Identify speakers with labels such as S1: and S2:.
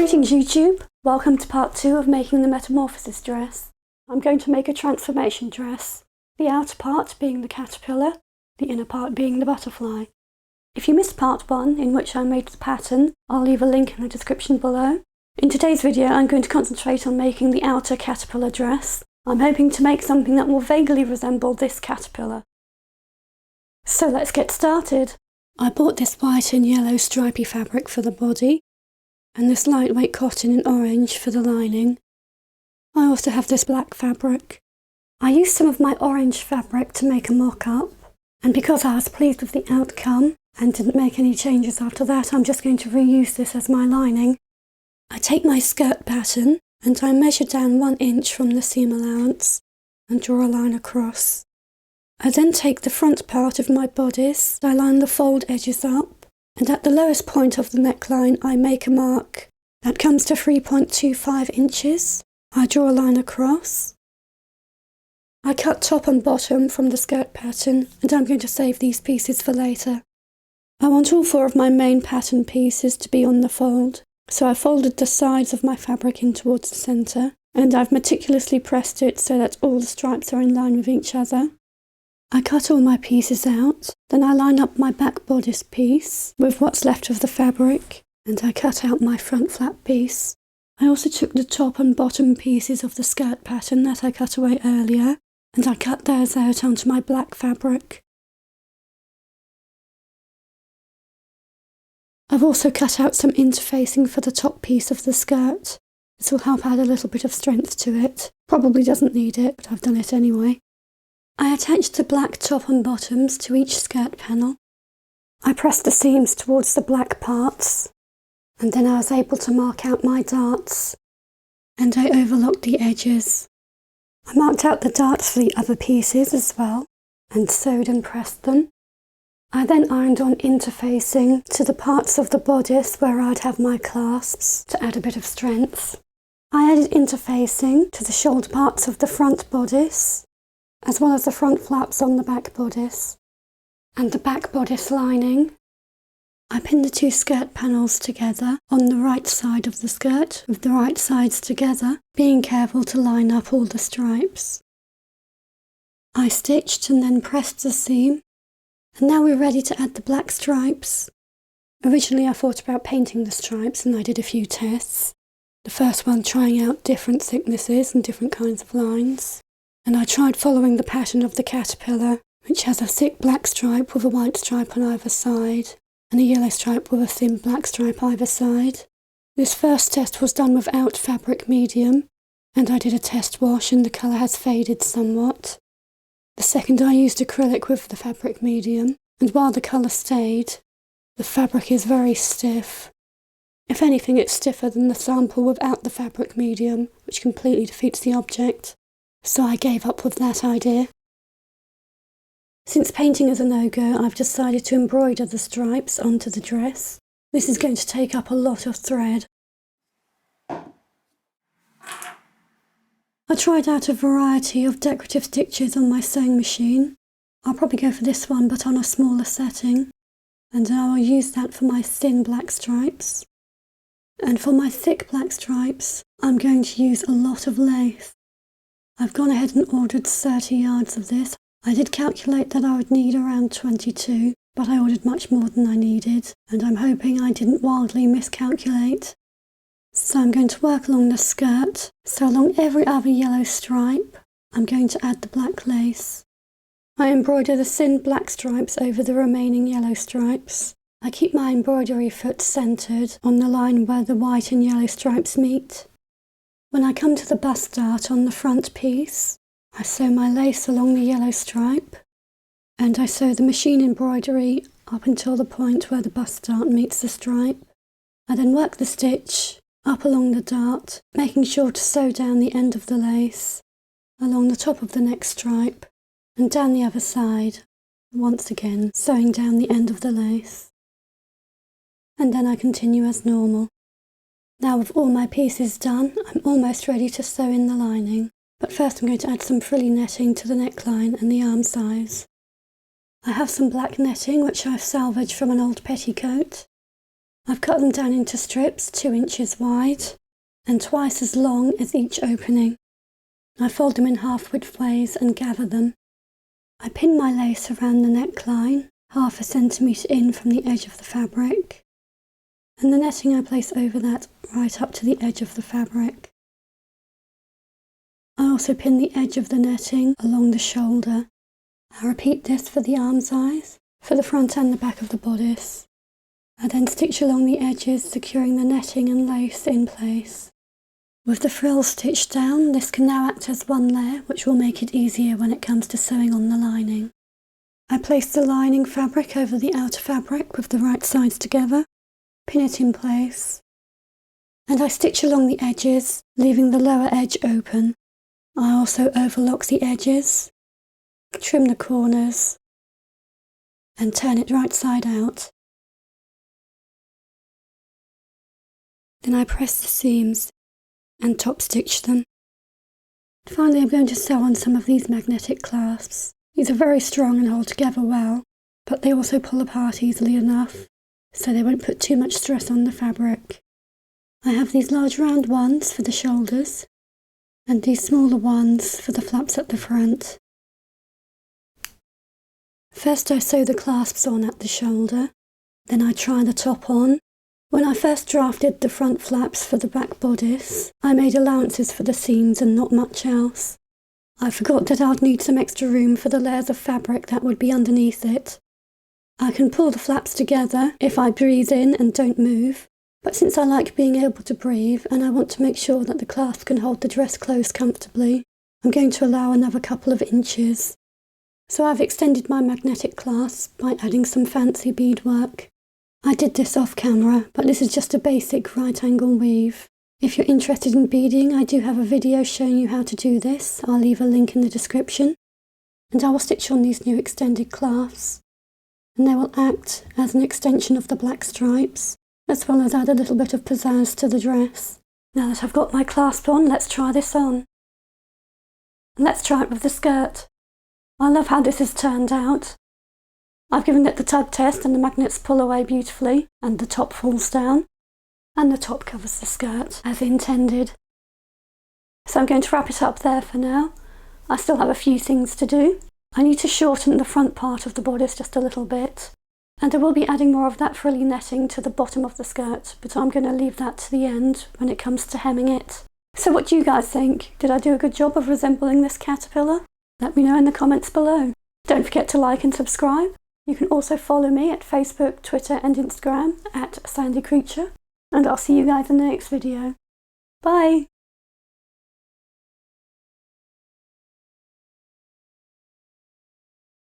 S1: Greetings YouTube! Welcome to part 2 of making the Metamorphosis dress. I'm going to make a transformation dress, the outer part being the caterpillar, the inner part being the butterfly. If you missed part 1, in which I made the pattern, I'll leave a link in the description below. In today's video I'm going to concentrate on making the outer caterpillar dress. I'm hoping to make something that will vaguely resemble this caterpillar. So let's get started. I bought this white and yellow stripy fabric for the body, and this lightweight cotton in orange for the lining. I also have this black fabric. I used some of my orange fabric to make a mock-up, and because I was pleased with the outcome and didn't make any changes after that, I'm just going to reuse this as my lining. I take my skirt pattern and I measure down 1 inch from the seam allowance and draw a line across. I then take the front part of my bodice, I line the fold edges up, and at the lowest point of the neckline I make a mark that comes to 3.25 inches. I draw a line across. I cut top and bottom from the skirt pattern, and I'm going to save these pieces for later. I want all 4 of my main pattern pieces to be on the fold, so I folded the sides of my fabric in towards the centre, and I've meticulously pressed it so that all the stripes are in line with each other. I cut all my pieces out, then I line up my back bodice piece with what's left of the fabric, and I cut out my front flap piece. I also took the top and bottom pieces of the skirt pattern that I cut away earlier, and I cut those out onto my black fabric. I've also cut out some interfacing for the top piece of the skirt. This will help add a little bit of strength to it. Probably doesn't need it, but I've done it anyway. I attached the black top and bottoms to each skirt panel. I pressed the seams towards the black parts, and then I was able to mark out my darts, and I overlocked the edges. I marked out the darts for the other pieces as well, and sewed and pressed them. I then ironed on interfacing to the parts of the bodice where I'd have my clasps to add a bit of strength. I added interfacing to the shoulder parts of the front bodice, as well as the front flaps on the back bodice, and the back bodice lining. I pinned the 2 skirt panels together on the right side of the skirt with the right sides together, being careful to line up all the stripes. I stitched and then pressed the seam, and now we're ready to add the black stripes. Originally I thought about painting the stripes and I did a few tests. The first one trying out different thicknesses and different kinds of lines. And I tried following the pattern of the caterpillar, which has a thick black stripe with a white stripe on either side, and a yellow stripe with a thin black stripe either side. This first test was done without fabric medium, and I did a test wash and the colour has faded somewhat. The second I used acrylic with the fabric medium, and while the colour stayed, the fabric is very stiff. If anything, it's stiffer than the sample without the fabric medium, which completely defeats the object. So I gave up with that idea. Since painting is a no-go, I've decided to embroider the stripes onto the dress. This is going to take up a lot of thread. I tried out a variety of decorative stitches on my sewing machine. I'll probably go for this one, but on a smaller setting, and I will use that for my thin black stripes. And for my thick black stripes, I'm going to use a lot of lace. I've gone ahead and ordered 30 yards of this. I did calculate that I would need around 22, but I ordered much more than I needed, and I'm hoping I didn't wildly miscalculate. So I'm going to work along the skirt, so along every other yellow stripe, I'm going to add the black lace. I embroider the thin black stripes over the remaining yellow stripes. I keep my embroidery foot centred on the line where the white and yellow stripes meet. When I come to the bust dart on the front piece, I sew my lace along the yellow stripe, and I sew the machine embroidery up until the point where the bust dart meets the stripe. I then work the stitch up along the dart, making sure to sew down the end of the lace, along the top of the next stripe, and down the other side, once again sewing down the end of the lace. And then I continue as normal. Now with all my pieces done, I'm almost ready to sew in the lining, but first I'm going to add some frilly netting to the neckline and the arm size. I have some black netting which I've salvaged from an old petticoat, I've cut them down into strips 2 inches wide and twice as long as each opening. I fold them in half widthways and gather them. I pin my lace around the neckline, 1/2 centimetre in from the edge of the fabric, and the netting I place over that right up to the edge of the fabric. I also pin the edge of the netting along the shoulder. I repeat this for the arm size, for the front and the back of the bodice. I then stitch along the edges, securing the netting and lace in place. With the frills stitched down, this can now act as one layer, which will make it easier when it comes to sewing on the lining. I place the lining fabric over the outer fabric with the right sides together, pin it in place, and I stitch along the edges, leaving the lower edge open. I also overlock the edges, trim the corners, and turn it right side out. Then I press the seams and top stitch them. Finally, I'm going to sew on some of these magnetic clasps. These are very strong and hold together well, but they also pull apart easily enough, so they won't put too much stress on the fabric. I have these large round ones for the shoulders, and these smaller ones for the flaps at the front. First I sew the clasps on at the shoulder, then I try the top on. When I first drafted the front flaps for the back bodice, I made allowances for the seams and not much else. I forgot that I'd need some extra room for the layers of fabric that would be underneath it. I can pull the flaps together if I breathe in and don't move, but since I like being able to breathe and I want to make sure that the clasp can hold the dress closed comfortably, I'm going to allow another couple of inches. So I've extended my magnetic clasp by adding some fancy beadwork. I did this off camera, but this is just a basic right angle weave. If you're interested in beading, I do have a video showing you how to do this. I'll leave a link in the description. And I will stitch on these new extended clasps, and they will act as an extension of the black stripes, as well as add a little bit of pizzazz to the dress. Now that I've got my clasp on, let's try this on. And let's try it with the skirt. I love how this has turned out. I've given it the tug test and the magnets pull away beautifully and the top falls down and the top covers the skirt as intended. So I'm going to wrap it up there for now. I still have a few things to do. I need to shorten the front part of the bodice just a little bit, and I will be adding more of that frilly netting to the bottom of the skirt, but I'm going to leave that to the end when it comes to hemming it. So what do you guys think? Did I do a good job of resembling this caterpillar? Let me know in the comments below. Don't forget to like and subscribe. You can also follow me at Facebook, Twitter and Instagram at Sandy Creature. And I'll see you guys in the next video. Bye!